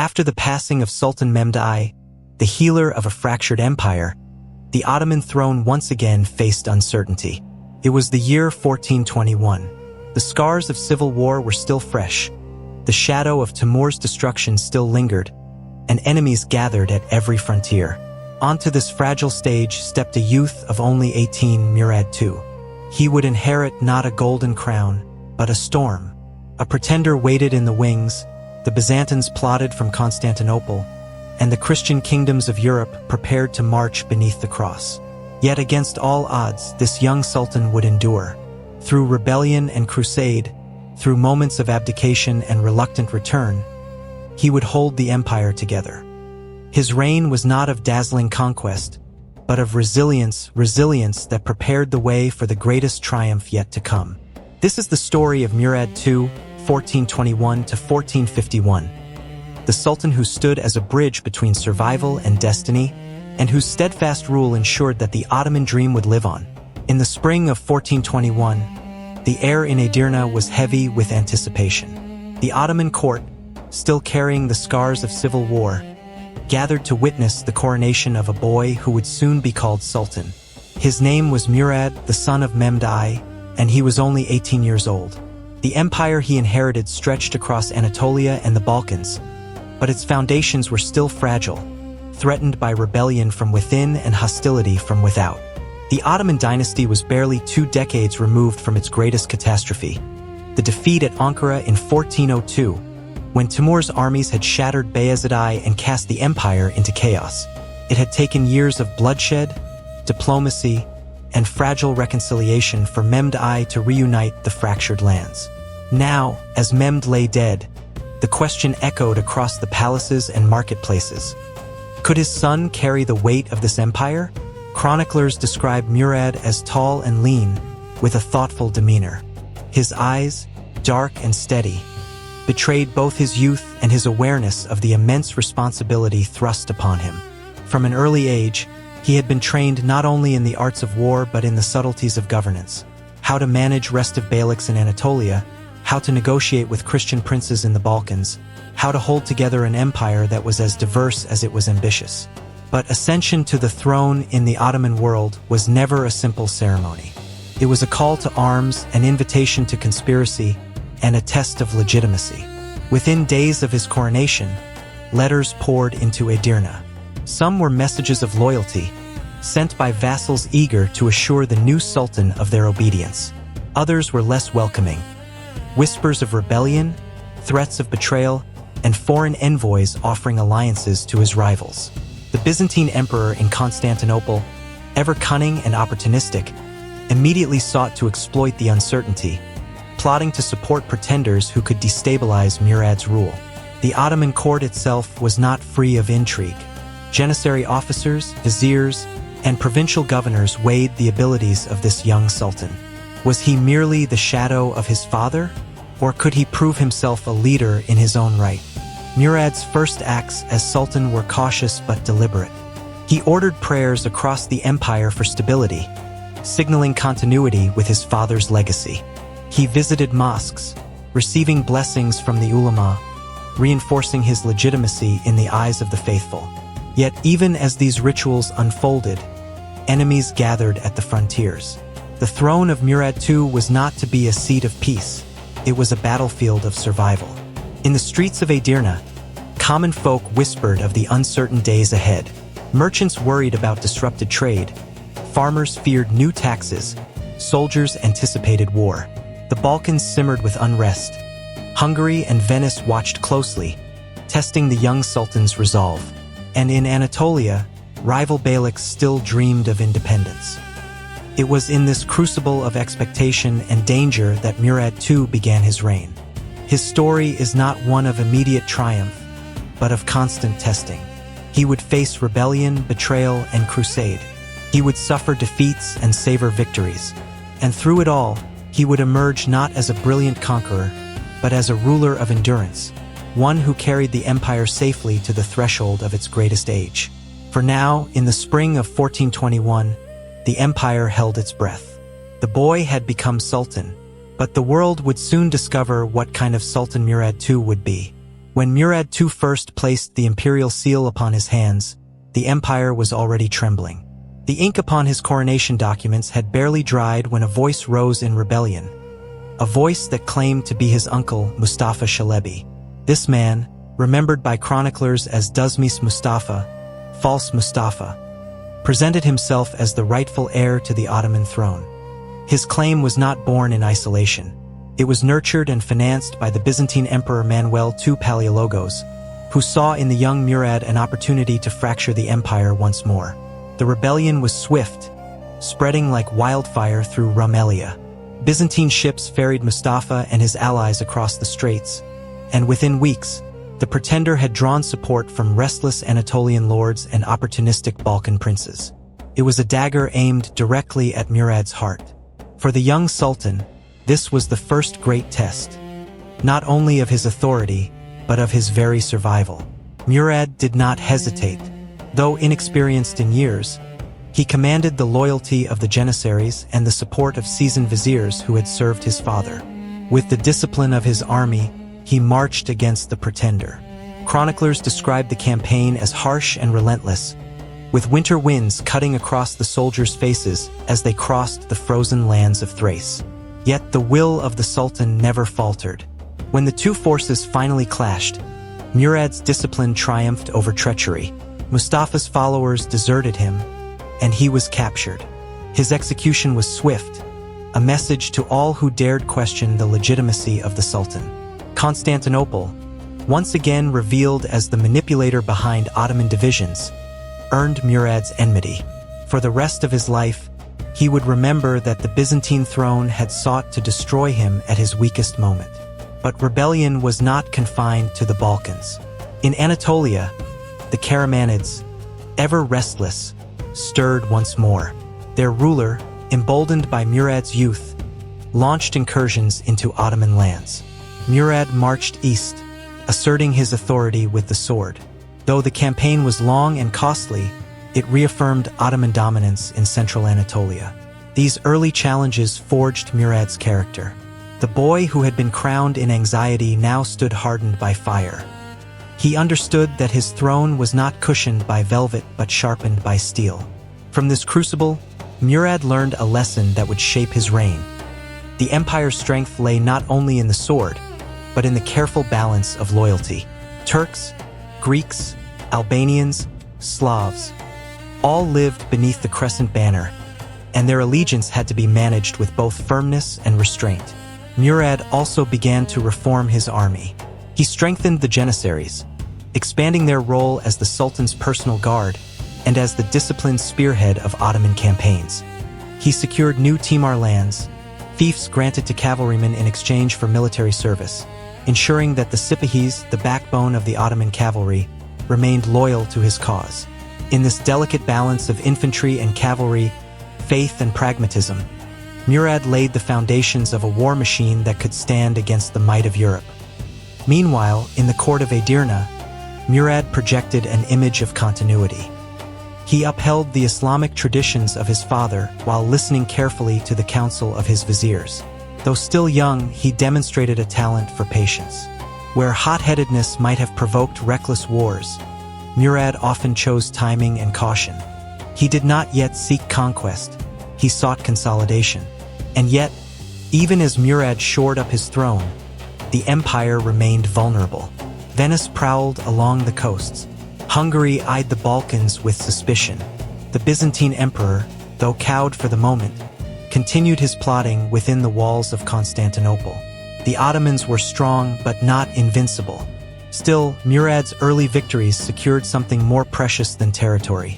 After the passing of Sultan Mehmed II, the healer of a fractured empire, the Ottoman throne once again faced uncertainty. It was the year 1421. The scars of civil war were still fresh. The shadow of Timur's destruction still lingered, and enemies gathered at every frontier. Onto this fragile stage stepped a youth of only 18, Murad II. He would inherit not a golden crown, but a storm. A pretender waited in the wings, the Byzantines plotted from Constantinople, and the Christian kingdoms of Europe prepared to march beneath the cross. Yet against all odds, this young sultan would endure. Through rebellion and crusade, through moments of abdication and reluctant return, he would hold the empire together. His reign was not of dazzling conquest, but of resilience that prepared the way for the greatest triumph yet to come. This is the story of Murad II, 1421 to 1451. The sultan who stood as a bridge between survival and destiny, and whose steadfast rule ensured that the Ottoman dream would live on. In the spring of 1421, the air in Edirne was heavy with anticipation. The Ottoman court, still carrying the scars of civil war, gathered to witness the coronation of a boy who would soon be called sultan. His name was Murad, the son of Mehmed I, and he was only 18 years old. The empire he inherited stretched across Anatolia and the Balkans, but its foundations were still fragile, threatened by rebellion from within and hostility from without. The Ottoman dynasty was barely 2 decades removed from its greatest catastrophe, the defeat at Ankara in 1402, when Timur's armies had shattered Bayezid I and cast the empire into chaos. It had taken years of bloodshed, diplomacy, and fragile reconciliation for Mehmed I to reunite the fractured lands. Now, as Mehmed lay dead, the question echoed across the palaces and marketplaces. Could his son carry the weight of this empire? Chroniclers describe Murad as tall and lean, with a thoughtful demeanor. His eyes, dark and steady, betrayed both his youth and his awareness of the immense responsibility thrust upon him. From an early age, he had been trained not only in the arts of war but in the subtleties of governance, how to manage restive beyliks in Anatolia, how to negotiate with Christian princes in the Balkans, how to hold together an empire that was as diverse as it was ambitious. But ascension to the throne in the Ottoman world was never a simple ceremony. It was a call to arms, an invitation to conspiracy, and a test of legitimacy. Within days of his coronation, letters poured into Edirne. Some were messages of loyalty, sent by vassals eager to assure the new sultan of their obedience. Others were less welcoming. Whispers of rebellion, threats of betrayal, and foreign envoys offering alliances to his rivals. The Byzantine emperor in Constantinople, ever cunning and opportunistic, immediately sought to exploit the uncertainty, plotting to support pretenders who could destabilize Murad's rule. The Ottoman court itself was not free of intrigue. Janissary officers, viziers, and provincial governors weighed the abilities of this young sultan. Was he merely the shadow of his father, or could he prove himself a leader in his own right? Murad's first acts as sultan were cautious but deliberate. He ordered prayers across the empire for stability, signaling continuity with his father's legacy. He visited mosques, receiving blessings from the ulama, reinforcing his legitimacy in the eyes of the faithful. Yet even as these rituals unfolded, enemies gathered at the frontiers. The throne of Murad II was not to be a seat of peace. It was a battlefield of survival. In the streets of Edirne, common folk whispered of the uncertain days ahead. Merchants worried about disrupted trade. Farmers feared new taxes. Soldiers anticipated war. The Balkans simmered with unrest. Hungary and Venice watched closely, testing the young sultan's resolve. And in Anatolia, rival beyliks still dreamed of independence. It was in this crucible of expectation and danger that Murad II began his reign. His story is not one of immediate triumph, but of constant testing. He would face rebellion, betrayal, and crusade. He would suffer defeats and savor victories. And through it all, he would emerge not as a brilliant conqueror, but as a ruler of endurance, one who carried the empire safely to the threshold of its greatest age. For now, in the spring of 1421, the empire held its breath. The boy had become sultan, but the world would soon discover what kind of Sultan Murad II would be. When Murad II first placed the imperial seal upon his hands, the empire was already trembling. The ink upon his coronation documents had barely dried when a voice rose in rebellion, a voice that claimed to be his uncle, Mustafa Chalebi. This man, remembered by chroniclers as Duzmis Mustafa, false Mustafa, presented himself as the rightful heir to the Ottoman throne. His claim was not born in isolation. It was nurtured and financed by the Byzantine Emperor Manuel II Palaeologos, who saw in the young Murad an opportunity to fracture the empire once more. The rebellion was swift, spreading like wildfire through Rumelia. Byzantine ships ferried Mustafa and his allies across the straits, and within weeks, the pretender had drawn support from restless Anatolian lords and opportunistic Balkan princes. It was a dagger aimed directly at Murad's heart. For the young sultan, this was the first great test, not only of his authority, but of his very survival. Murad did not hesitate. Though inexperienced in years, he commanded the loyalty of the Janissaries and the support of seasoned viziers who had served his father. With the discipline of his army, he marched against the pretender. Chroniclers described the campaign as harsh and relentless, with winter winds cutting across the soldiers' faces as they crossed the frozen lands of Thrace. Yet the will of the Sultan never faltered. When the two forces finally clashed, Murad's discipline triumphed over treachery. Mustafa's followers deserted him, and he was captured. His execution was swift, a message to all who dared question the legitimacy of the Sultan. Constantinople, once again revealed as the manipulator behind Ottoman divisions, earned Murad's enmity. For the rest of his life, he would remember that the Byzantine throne had sought to destroy him at his weakest moment. But rebellion was not confined to the Balkans. In Anatolia, the Karamanids, ever restless, stirred once more. Their ruler, emboldened by Murad's youth, launched incursions into Ottoman lands. Murad marched east, asserting his authority with the sword. Though the campaign was long and costly, it reaffirmed Ottoman dominance in central Anatolia. These early challenges forged Murad's character. The boy who had been crowned in anxiety now stood hardened by fire. He understood that his throne was not cushioned by velvet but sharpened by steel. From this crucible, Murad learned a lesson that would shape his reign. The empire's strength lay not only in the sword, but in the careful balance of loyalty. Turks, Greeks, Albanians, Slavs, all lived beneath the crescent banner, and their allegiance had to be managed with both firmness and restraint. Murad also began to reform his army. He strengthened the Janissaries, expanding their role as the Sultan's personal guard and as the disciplined spearhead of Ottoman campaigns. He secured new Timar lands, fiefs granted to cavalrymen in exchange for military service, ensuring that the Sipahis, the backbone of the Ottoman cavalry, remained loyal to his cause. In this delicate balance of infantry and cavalry, faith and pragmatism, Murad laid the foundations of a war machine that could stand against the might of Europe. Meanwhile, in the court of Edirne, Murad projected an image of continuity. He upheld the Islamic traditions of his father while listening carefully to the counsel of his viziers. Though still young, he demonstrated a talent for patience. Where hot-headedness might have provoked reckless wars, Murad often chose timing and caution. He did not yet seek conquest, he sought consolidation. And yet, even as Murad shored up his throne, the empire remained vulnerable. Venice prowled along the coasts. Hungary eyed the Balkans with suspicion. The Byzantine emperor, though cowed for the moment, continued his plotting within the walls of Constantinople. The Ottomans were strong but not invincible. Still, Murad's early victories secured something more precious than territory: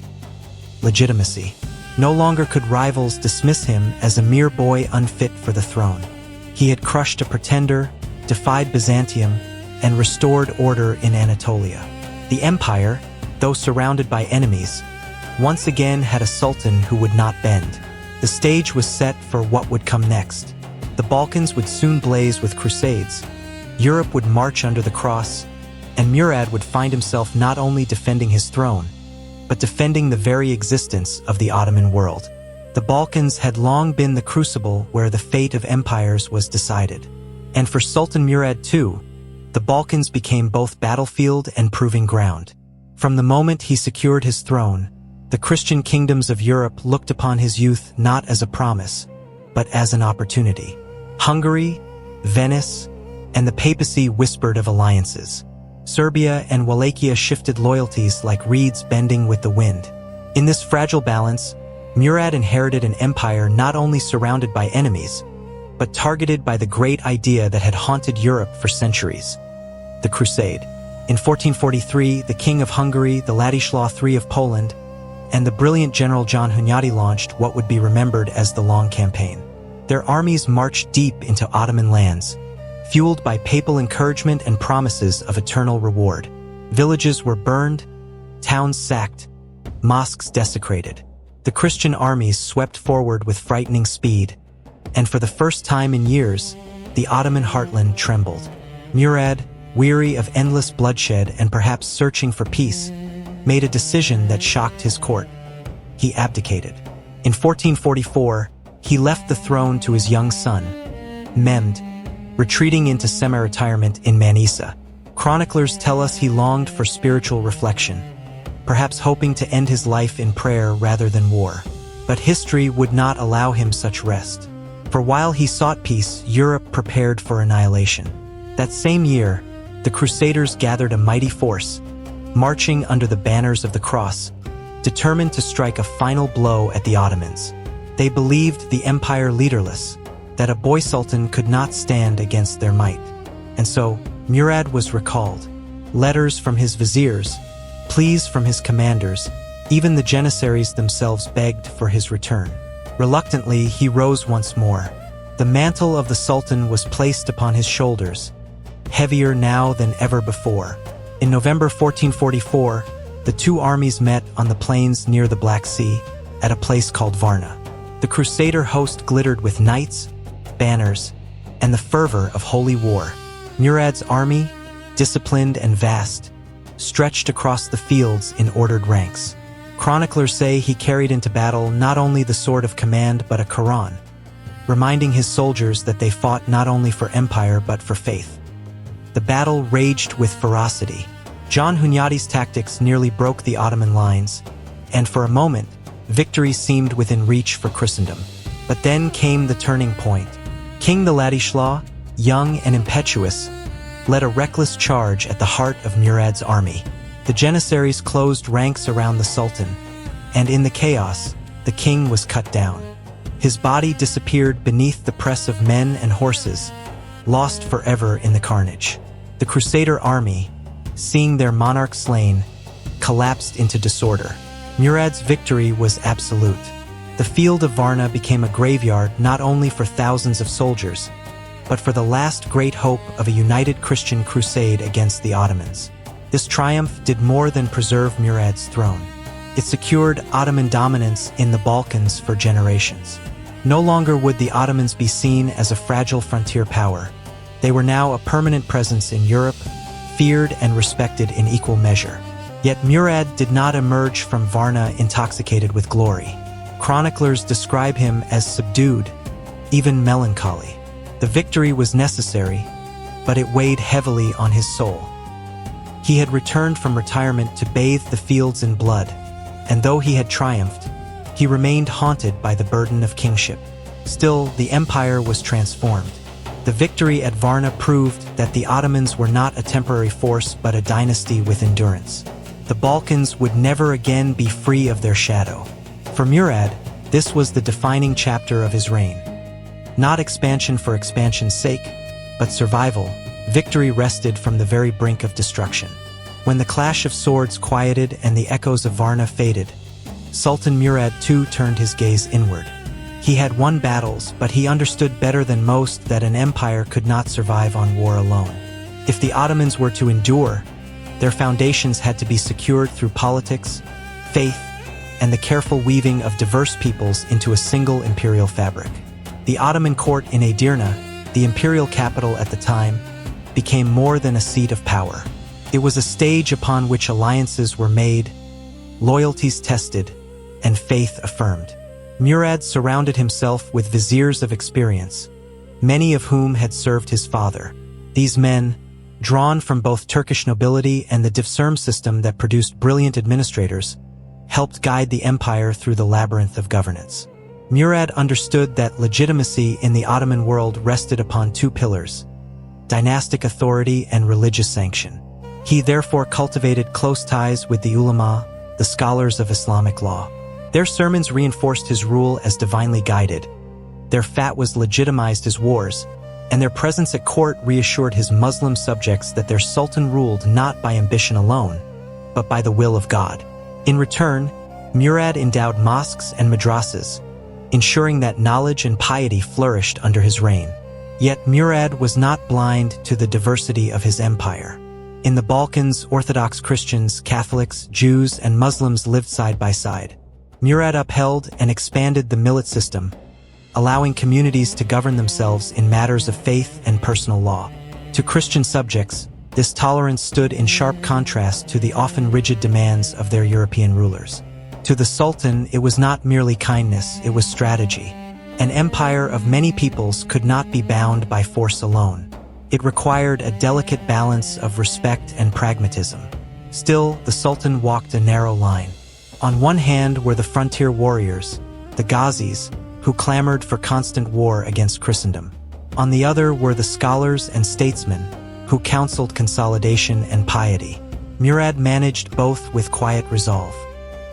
legitimacy. No longer could rivals dismiss him as a mere boy unfit for the throne. He had crushed a pretender, defied Byzantium, and restored order in Anatolia. The empire, though surrounded by enemies, once again had a sultan who would not bend. The stage was set for what would come next. The Balkans would soon blaze with crusades, Europe would march under the cross, and Murad would find himself not only defending his throne, but defending the very existence of the Ottoman world. The Balkans had long been the crucible where the fate of empires was decided. And for Sultan Murad II, The Balkans became both battlefield and proving ground. From the moment he secured his throne, the Christian kingdoms of Europe looked upon his youth not as a promise, but as an opportunity. Hungary, Venice, and the papacy whispered of alliances. Serbia and Wallachia shifted loyalties like reeds bending with the wind. In this fragile balance, Murad inherited an empire not only surrounded by enemies, but targeted by the great idea that had haunted Europe for centuries: the Crusade. In 1443, the King of Hungary, the Ladislaw III of Poland, and the brilliant General John Hunyadi launched what would be remembered as the Long Campaign. Their armies marched deep into Ottoman lands, fueled by papal encouragement and promises of eternal reward. Villages were burned, towns sacked, mosques desecrated. The Christian armies swept forward with frightening speed, and for the first time in years, the Ottoman heartland trembled. Murad, weary of endless bloodshed and perhaps searching for peace, made a decision that shocked his court. He abdicated. In 1444, he left the throne to his young son, Mehmed, retreating into semi-retirement in Manisa. Chroniclers tell us he longed for spiritual reflection, perhaps hoping to end his life in prayer rather than war. But history would not allow him such rest. For while he sought peace, Europe prepared for annihilation. That same year, the Crusaders gathered a mighty force, marching under the banners of the cross, determined to strike a final blow at the Ottomans. They believed the empire leaderless, that a boy sultan could not stand against their might. And so, Murad was recalled. Letters from his viziers, pleas from his commanders, even the janissaries themselves begged for his return. Reluctantly, he rose once more. The mantle of the sultan was placed upon his shoulders, heavier now than ever before. In November 1444, the two armies met on the plains near the Black Sea, at a place called Varna. The Crusader host glittered with knights, banners, and the fervor of holy war. Murad's army, disciplined and vast, stretched across the fields in ordered ranks. Chroniclers say he carried into battle not only the sword of command but a Quran, reminding his soldiers that they fought not only for empire but for faith. The battle raged with ferocity. John Hunyadi's tactics nearly broke the Ottoman lines, and for a moment, victory seemed within reach for Christendom. But then came the turning point. King Ladislaw, young and impetuous, led a reckless charge at the heart of Murad's army. The janissaries closed ranks around the sultan, and in the chaos, the king was cut down. His body disappeared beneath the press of men and horses, lost forever in the carnage. The Crusader army, seeing their monarch slain, collapsed into disorder. Murad's victory was absolute. The field of Varna became a graveyard not only for thousands of soldiers, but for the last great hope of a united Christian crusade against the Ottomans. This triumph did more than preserve Murad's throne. It secured Ottoman dominance in the Balkans for generations. No longer would the Ottomans be seen as a fragile frontier power. They were now a permanent presence in Europe, feared and respected in equal measure. Yet Murad did not emerge from Varna intoxicated with glory. Chroniclers describe him as subdued, even melancholy. The victory was necessary, but it weighed heavily on his soul. He had returned from retirement to bathe the fields in blood, and though he had triumphed, he remained haunted by the burden of kingship. Still, the empire was transformed. The victory at Varna proved that the Ottomans were not a temporary force but a dynasty with endurance. The Balkans would never again be free of their shadow. For Murad, this was the defining chapter of his reign. Not expansion for expansion's sake, but survival. Victory rested from the very brink of destruction. When the clash of swords quieted and the echoes of Varna faded, Sultan Murad II turned his gaze inward. He had won battles, but he understood better than most that an empire could not survive on war alone. If the Ottomans were to endure, their foundations had to be secured through politics, faith, and the careful weaving of diverse peoples into a single imperial fabric. The Ottoman court in Edirne, the imperial capital at the time, became more than a seat of power. It was a stage upon which alliances were made, loyalties tested, and faith affirmed. Murad surrounded himself with viziers of experience, many of whom had served his father. These men, drawn from both Turkish nobility and the Divsum system that produced brilliant administrators, helped guide the empire through the labyrinth of governance. Murad understood that legitimacy in the Ottoman world rested upon two pillars: dynastic authority and religious sanction. He therefore cultivated close ties with the ulama, the scholars of Islamic law. Their sermons reinforced his rule as divinely guided, their fatwas legitimized his wars, and their presence at court reassured his Muslim subjects that their sultan ruled not by ambition alone, but by the will of God. In return, Murad endowed mosques and madrasas, ensuring that knowledge and piety flourished under his reign. Yet Murad was not blind to the diversity of his empire. In the Balkans, Orthodox Christians, Catholics, Jews, and Muslims lived side by side. Murad upheld and expanded the millet system, allowing communities to govern themselves in matters of faith and personal law. To Christian subjects, this tolerance stood in sharp contrast to the often rigid demands of their European rulers. To the Sultan, it was not merely kindness, it was strategy. An empire of many peoples could not be bound by force alone. It required a delicate balance of respect and pragmatism. Still, the Sultan walked a narrow line. On one hand were the frontier warriors, the Ghazis, who clamored for constant war against Christendom. On the other were the scholars and statesmen, who counseled consolidation and piety. Murad managed both with quiet resolve.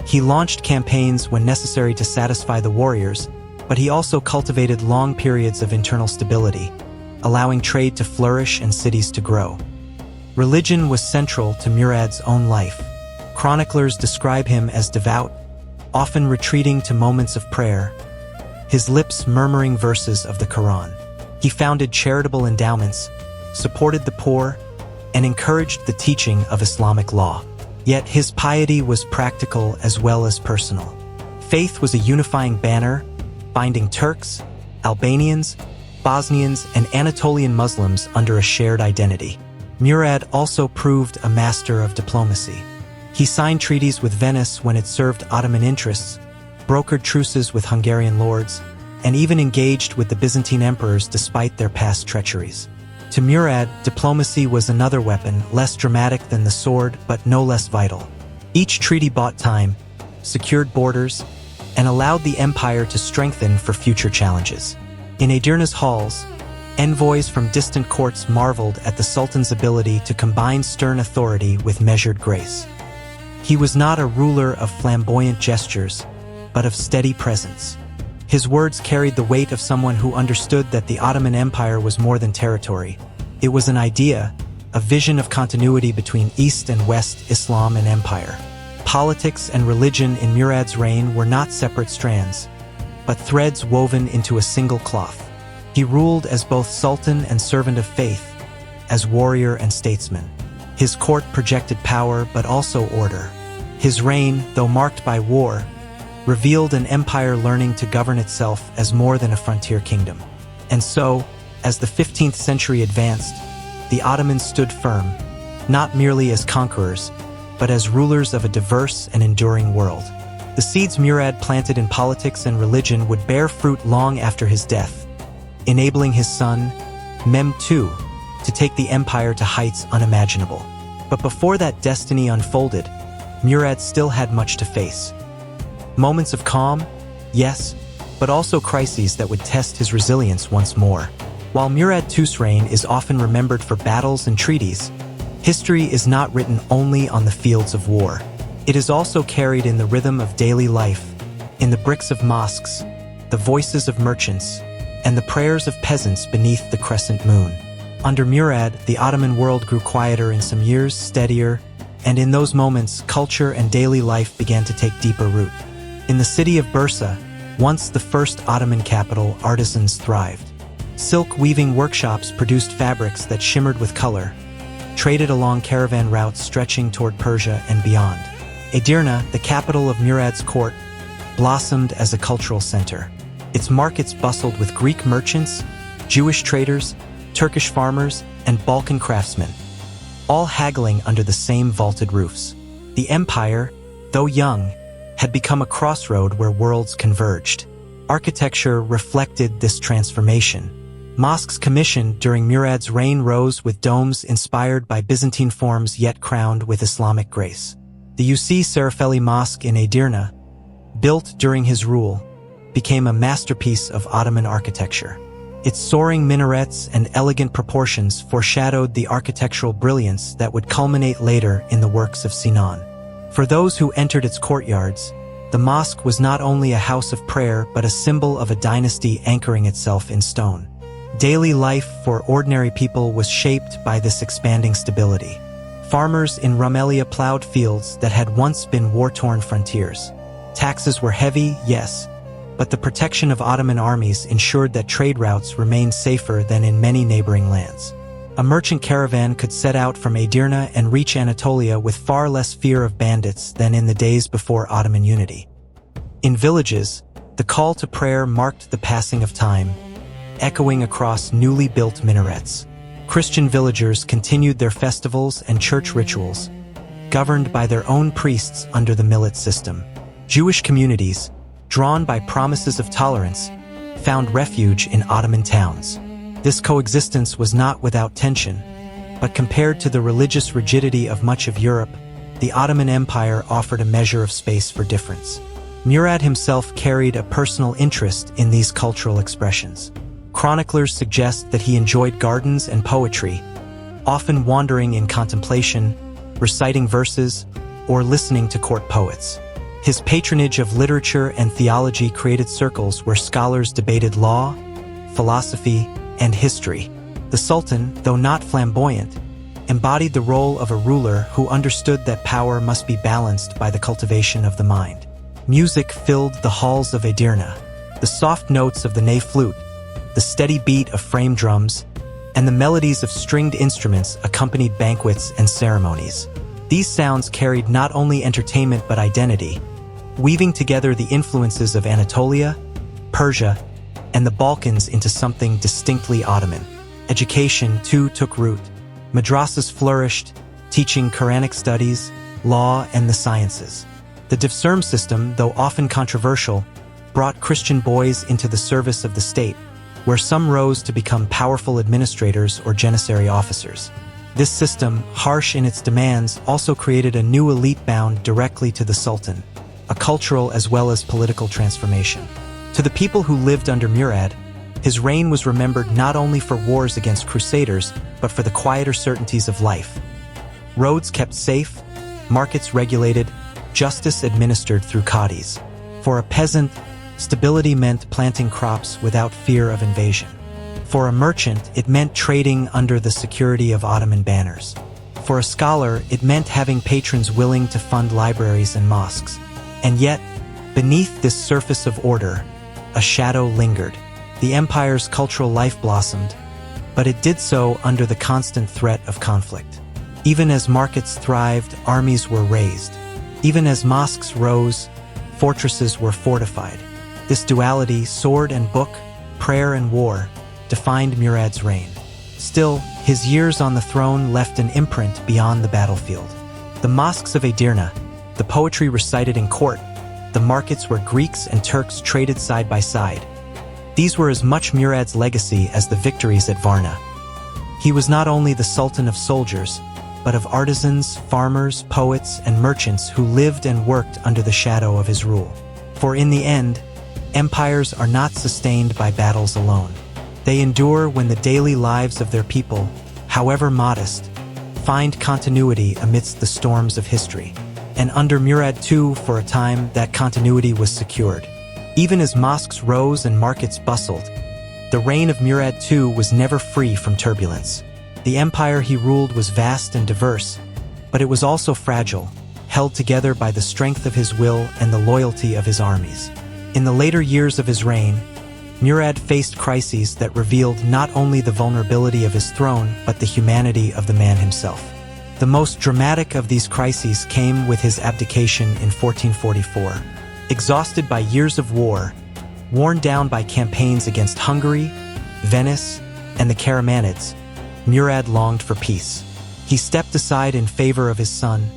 He launched campaigns when necessary to satisfy the warriors, but he also cultivated long periods of internal stability, allowing trade to flourish and cities to grow. Religion was central to Murad's own life. Chroniclers describe him as devout, often retreating to moments of prayer, his lips murmuring verses of the Quran. He founded charitable endowments, supported the poor, and encouraged the teaching of Islamic law. Yet his piety was practical as well as personal. Faith was a unifying banner, binding Turks, Albanians, Bosnians, and Anatolian Muslims under a shared identity. Murad also proved a master of diplomacy. He signed treaties with Venice when it served Ottoman interests, brokered truces with Hungarian lords, and even engaged with the Byzantine emperors despite their past treacheries. To Murad, diplomacy was another weapon, less dramatic than the sword, but no less vital. Each treaty bought time, secured borders, and allowed the empire to strengthen for future challenges. In Edirne's halls, envoys from distant courts marveled at the Sultan's ability to combine stern authority with measured grace. He was not a ruler of flamboyant gestures, but of steady presence. His words carried the weight of someone who understood that the Ottoman Empire was more than territory. It was an idea, a vision of continuity between East and West, Islam and Empire. Politics and religion in Murad's reign were not separate strands, but threads woven into a single cloth. He ruled as both sultan and servant of faith, as warrior and statesman. His court projected power but also order. His reign, though marked by war, revealed an empire learning to govern itself as more than a frontier kingdom. And so, as the 15th century advanced, the Ottomans stood firm, not merely as conquerors, but as rulers of a diverse and enduring world. The seeds Murad planted in politics and religion would bear fruit long after his death, enabling his son, Mehmed II, to take the empire to heights unimaginable. But before that destiny unfolded, Murad still had much to face. Moments of calm, yes, but also crises that would test his resilience once more. While Murad II's reign is often remembered for battles and treaties, history is not written only on the fields of war. It is also carried in the rhythm of daily life, in the bricks of mosques, the voices of merchants, and the prayers of peasants beneath the crescent moon. Under Murad, the Ottoman world grew quieter in some years, steadier, and in those moments, culture and daily life began to take deeper root. In the city of Bursa, once the first Ottoman capital, artisans thrived. Silk weaving workshops produced fabrics that shimmered with color, traded along caravan routes stretching toward Persia and beyond. Edirne, the capital of Murad's court, blossomed as a cultural center. Its markets bustled with Greek merchants, Jewish traders, Turkish farmers, and Balkan craftsmen, all haggling under the same vaulted roofs. The empire, though young, had become a crossroad where worlds converged. Architecture reflected this transformation. Mosques commissioned during Murad's reign rose with domes inspired by Byzantine forms yet crowned with Islamic grace. The Usi Serafeli Mosque in Edirne, built during his rule, became a masterpiece of Ottoman architecture. Its soaring minarets and elegant proportions foreshadowed the architectural brilliance that would culminate later in the works of Sinan. For those who entered its courtyards, the mosque was not only a house of prayer but a symbol of a dynasty anchoring itself in stone. Daily life for ordinary people was shaped by this expanding stability. Farmers in Rumelia plowed fields that had once been war-torn frontiers. Taxes were heavy, yes, but the protection of Ottoman armies ensured that trade routes remained safer than in many neighboring lands. A merchant caravan could set out from Edirne and reach Anatolia with far less fear of bandits than in the days before Ottoman unity. In villages, the call to prayer marked the passing of time, echoing across newly built minarets. Christian villagers continued their festivals and church rituals, governed by their own priests under the millet system. Jewish communities, drawn by promises of tolerance, found refuge in Ottoman towns. This coexistence was not without tension, but compared to the religious rigidity of much of Europe, the Ottoman Empire offered a measure of space for difference. Murad himself carried a personal interest in these cultural expressions. Chroniclers suggest that he enjoyed gardens and poetry, often wandering in contemplation, reciting verses, or listening to court poets. His patronage of literature and theology created circles where scholars debated law, philosophy, and history. The Sultan, though not flamboyant, embodied the role of a ruler who understood that power must be balanced by the cultivation of the mind. Music filled the halls of Edirne. The soft notes of the ney flute, the steady beat of frame drums, and the melodies of stringed instruments accompanied banquets and ceremonies. These sounds carried not only entertainment but identity, weaving together the influences of Anatolia, Persia, and the Balkans into something distinctly Ottoman. Education, too, took root. Madrasas flourished, teaching Quranic studies, law, and the sciences. The Difsirm system, though often controversial, brought Christian boys into the service of the state, where some rose to become powerful administrators or janissary officers. This system, harsh in its demands, also created a new elite bound directly to the Sultan, a cultural as well as political transformation. To the people who lived under Murad, his reign was remembered not only for wars against Crusaders, but for the quieter certainties of life. Roads kept safe, markets regulated, justice administered through qadis. For a peasant, stability meant planting crops without fear of invasion. For a merchant, it meant trading under the security of Ottoman banners. For a scholar, it meant having patrons willing to fund libraries and mosques. And yet, beneath this surface of order, a shadow lingered. The empire's cultural life blossomed, but it did so under the constant threat of conflict. Even as markets thrived, armies were raised. Even as mosques rose, fortresses were fortified. This duality, sword and book, prayer and war, defined Murad's reign. Still, his years on the throne left an imprint beyond the battlefield. The mosques of Edirne, the poetry recited in court, the markets where Greeks and Turks traded side by side. These were as much Murad's legacy as the victories at Varna. He was not only the Sultan of soldiers, but of artisans, farmers, poets, and merchants who lived and worked under the shadow of his rule. For in the end, empires are not sustained by battles alone. They endure when the daily lives of their people, however modest, find continuity amidst the storms of history. And under Murad II, for a time, that continuity was secured. Even as mosques rose and markets bustled, the reign of Murad II was never free from turbulence. The empire he ruled was vast and diverse, but it was also fragile, held together by the strength of his will and the loyalty of his armies. In the later years of his reign, Murad faced crises that revealed not only the vulnerability of his throne, but the humanity of the man himself. The most dramatic of these crises came with his abdication in 1444. Exhausted by years of war, worn down by campaigns against Hungary, Venice, and the Karamanids, Murad longed for peace. He stepped aside in favor of his son,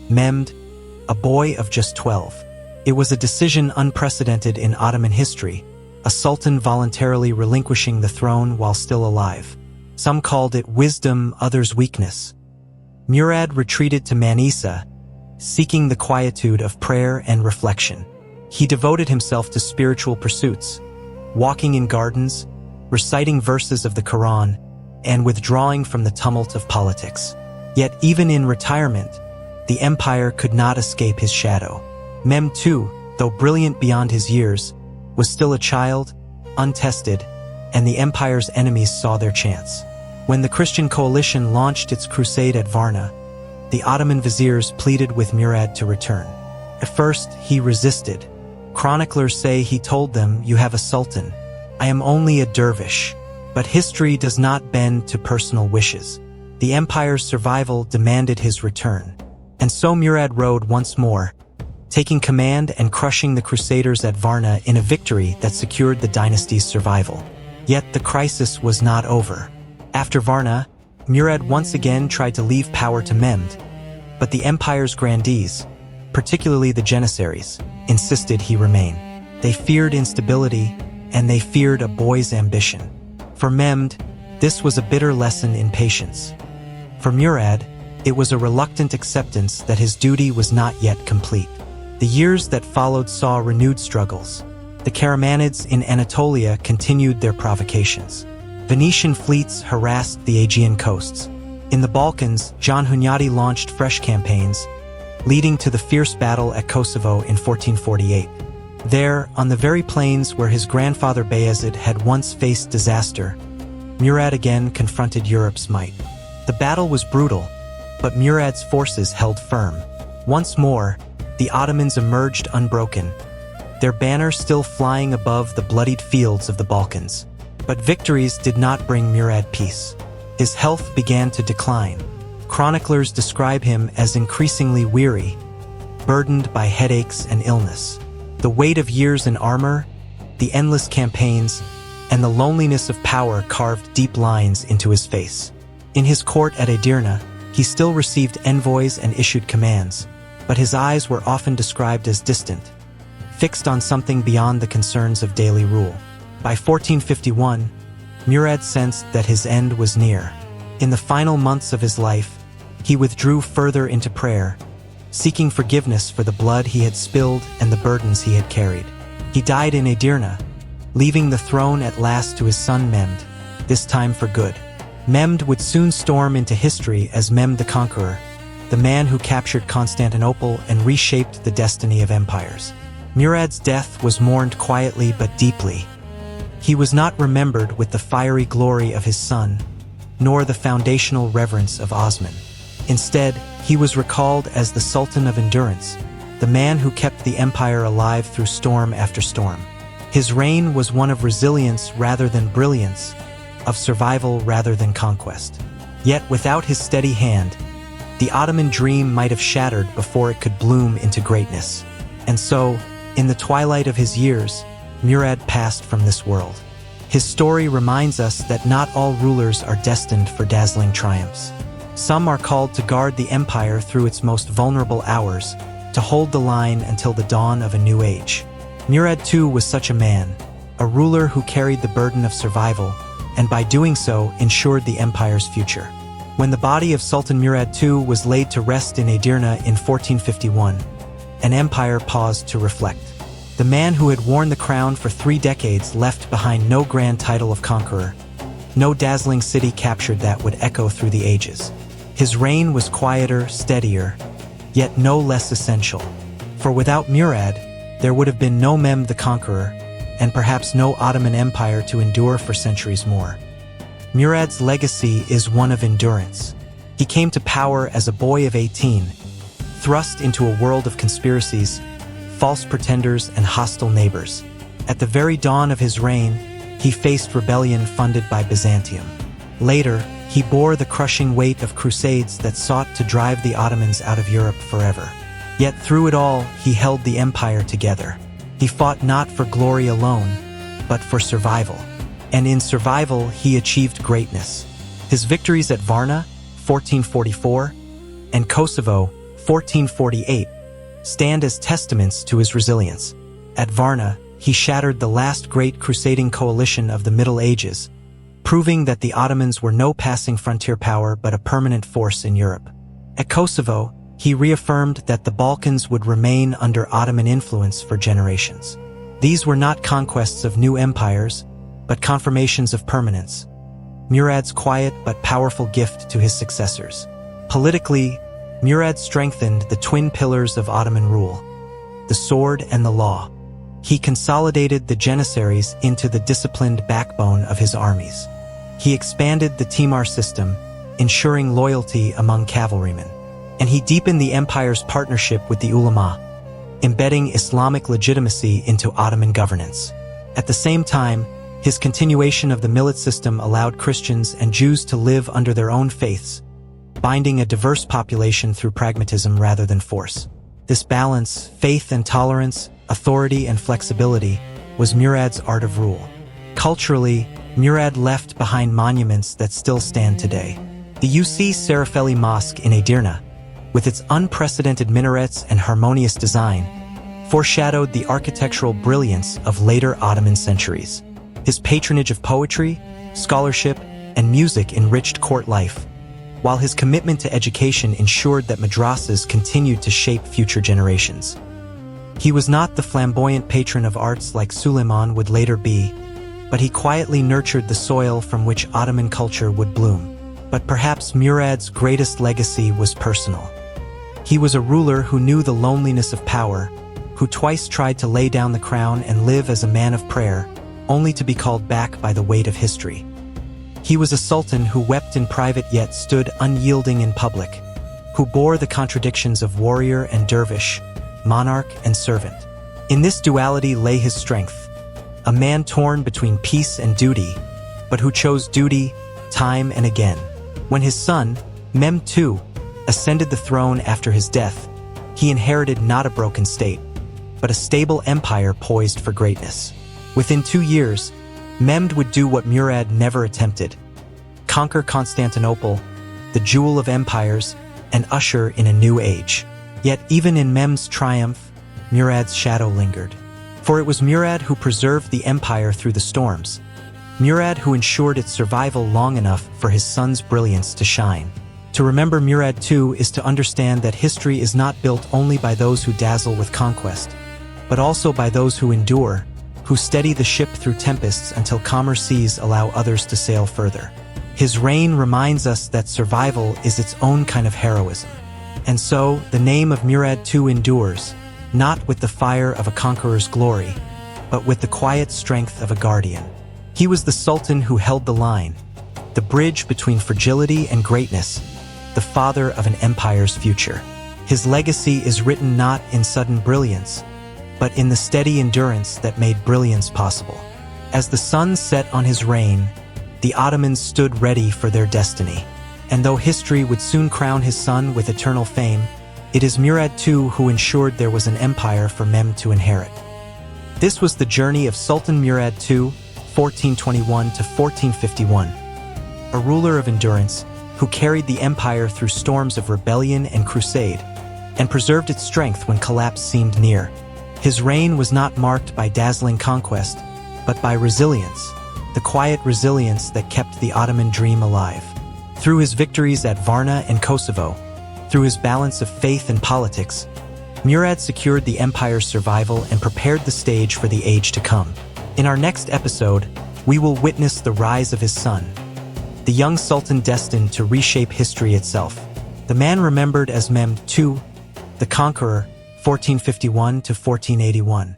Mehmed, a boy of just 12. It was a decision unprecedented in Ottoman history, a sultan voluntarily relinquishing the throne while still alive. Some called it wisdom, others weakness. Murad retreated to Manisa, seeking the quietude of prayer and reflection. He devoted himself to spiritual pursuits, walking in gardens, reciting verses of the Quran, and withdrawing from the tumult of politics. Yet even in retirement, the empire could not escape his shadow. Mehmed II, though brilliant beyond his years, was still a child, untested, and the empire's enemies saw their chance. When the Christian coalition launched its crusade at Varna, the Ottoman viziers pleaded with Murad to return. At first, he resisted. Chroniclers say he told them, "You have a sultan. I am only a dervish." But history does not bend to personal wishes. The empire's survival demanded his return. And so Murad rode once more, taking command and crushing the Crusaders at Varna in a victory that secured the dynasty's survival. Yet the crisis was not over. After Varna, Murad once again tried to leave power to Mehmed, but the empire's grandees, particularly the Janissaries, insisted he remain. They feared instability, and they feared a boy's ambition. For Mehmed, this was a bitter lesson in patience. For Murad, it was a reluctant acceptance that his duty was not yet complete. The years that followed saw renewed struggles. The Karamanids in Anatolia continued their provocations. Venetian fleets harassed the Aegean coasts. In the Balkans, John Hunyadi launched fresh campaigns, leading to the fierce battle at Kosovo in 1448. There, on the very plains where his grandfather Bayezid had once faced disaster, Murad again confronted Europe's might. The battle was brutal, but Murad's forces held firm. Once more, the Ottomans emerged unbroken, their banner still flying above the bloodied fields of the Balkans. But victories did not bring Murad peace. His health began to decline. Chroniclers describe him as increasingly weary, burdened by headaches and illness. The weight of years in armor, the endless campaigns, and the loneliness of power carved deep lines into his face. In his court at Edirne, he still received envoys and issued commands, but his eyes were often described as distant, fixed on something beyond the concerns of daily rule. By 1451, Murad sensed that his end was near. In the final months of his life, he withdrew further into prayer, seeking forgiveness for the blood he had spilled and the burdens he had carried. He died in Edirne, leaving the throne at last to his son Mehmed, this time for good. Mehmed would soon storm into history as Mehmed the Conqueror, the man who captured Constantinople and reshaped the destiny of empires. Murad's death was mourned quietly but deeply. He was not remembered with the fiery glory of his son, nor the foundational reverence of Osman. Instead, he was recalled as the Sultan of Endurance, the man who kept the empire alive through storm after storm. His reign was one of resilience rather than brilliance, of survival rather than conquest. Yet without his steady hand, the Ottoman dream might have shattered before it could bloom into greatness. And so, in the twilight of his years, Murad passed from this world. His story reminds us that not all rulers are destined for dazzling triumphs. Some are called to guard the empire through its most vulnerable hours, to hold the line until the dawn of a new age. Murad II was such a man, a ruler who carried the burden of survival, and by doing so ensured the empire's future. When the body of Sultan Murad II was laid to rest in Edirne in 1451, an empire paused to reflect. The man who had worn the crown for 3 decades left behind no grand title of conqueror, no dazzling city captured that would echo through the ages. His reign was quieter, steadier, yet no less essential. For without Murad, there would have been no Mehmed the Conqueror, and perhaps no Ottoman Empire to endure for centuries more. Murad's legacy is one of endurance. He came to power as a boy of 18, thrust into a world of conspiracies, false pretenders, and hostile neighbors. At the very dawn of his reign, he faced rebellion funded by Byzantium. Later, he bore the crushing weight of crusades that sought to drive the Ottomans out of Europe forever. Yet through it all, he held the empire together. He fought not for glory alone, but for survival. And in survival, he achieved greatness. His victories at Varna, 1444, and Kosovo, 1448, stand as testaments to his resilience. At Varna, he shattered the last great crusading coalition of the Middle Ages, proving that the Ottomans were no passing frontier power but a permanent force in Europe. At Kosovo, he reaffirmed that the Balkans would remain under Ottoman influence for generations. These were not conquests of new empires, but confirmations of permanence. Murad's quiet but powerful gift to his successors. Politically, Murad strengthened the twin pillars of Ottoman rule, the sword and the law. He consolidated the Janissaries into the disciplined backbone of his armies. He expanded the Timar system, ensuring loyalty among cavalrymen. And he deepened the empire's partnership with the ulama, embedding Islamic legitimacy into Ottoman governance. At the same time, his continuation of the millet system allowed Christians and Jews to live under their own faiths, binding a diverse population through pragmatism rather than force. This balance, faith and tolerance, authority and flexibility, was Murad's art of rule. Culturally, Murad left behind monuments that still stand today. The UC Sarafeli Mosque in Edirne, with its unprecedented minarets and harmonious design, foreshadowed the architectural brilliance of later Ottoman centuries. His patronage of poetry, scholarship, and music enriched court life, while his commitment to education ensured that madrasas continued to shape future generations. He was not the flamboyant patron of arts like Suleiman would later be, but he quietly nurtured the soil from which Ottoman culture would bloom. But perhaps Murad's greatest legacy was personal. He was a ruler who knew the loneliness of power, who twice tried to lay down the crown and live as a man of prayer, only to be called back by the weight of history. He was a sultan who wept in private yet stood unyielding in public, who bore the contradictions of warrior and dervish, monarch and servant. In this duality lay his strength, a man torn between peace and duty, but who chose duty time and again. When his son, Mehmed II, ascended the throne after his death, he inherited not a broken state, but a stable empire poised for greatness. Within 2 years, Mehmed would do what Murad never attempted: conquer Constantinople, the jewel of empires, and usher in a new age. Yet even in Mehmed's triumph, Murad's shadow lingered. For it was Murad who preserved the empire through the storms, Murad who ensured its survival long enough for his son's brilliance to shine. To remember Murad II is to understand that history is not built only by those who dazzle with conquest, but also by those who endure, who steady the ship through tempests until calmer seas allow others to sail further. His reign reminds us that survival is its own kind of heroism. And so, the name of Murad II endures, not with the fire of a conqueror's glory, but with the quiet strength of a guardian. He was the sultan who held the line, the bridge between fragility and greatness, the father of an empire's future. His legacy is written not in sudden brilliance, but in the steady endurance that made brilliance possible. As the sun set on his reign, the Ottomans stood ready for their destiny. And though history would soon crown his son with eternal fame, it is Murad II who ensured there was an empire for Mehmed to inherit. This was the journey of Sultan Murad II, 1421 to 1451, a ruler of endurance who carried the empire through storms of rebellion and crusade, and preserved its strength when collapse seemed near. His reign was not marked by dazzling conquest, but by resilience, the quiet resilience that kept the Ottoman dream alive. Through his victories at Varna and Kosovo, through his balance of faith and politics, Murad secured the empire's survival and prepared the stage for the age to come. In our next episode, we will witness the rise of his son, the young sultan destined to reshape history itself. The man remembered as Mehmed II, the Conqueror, 1451 to 1481.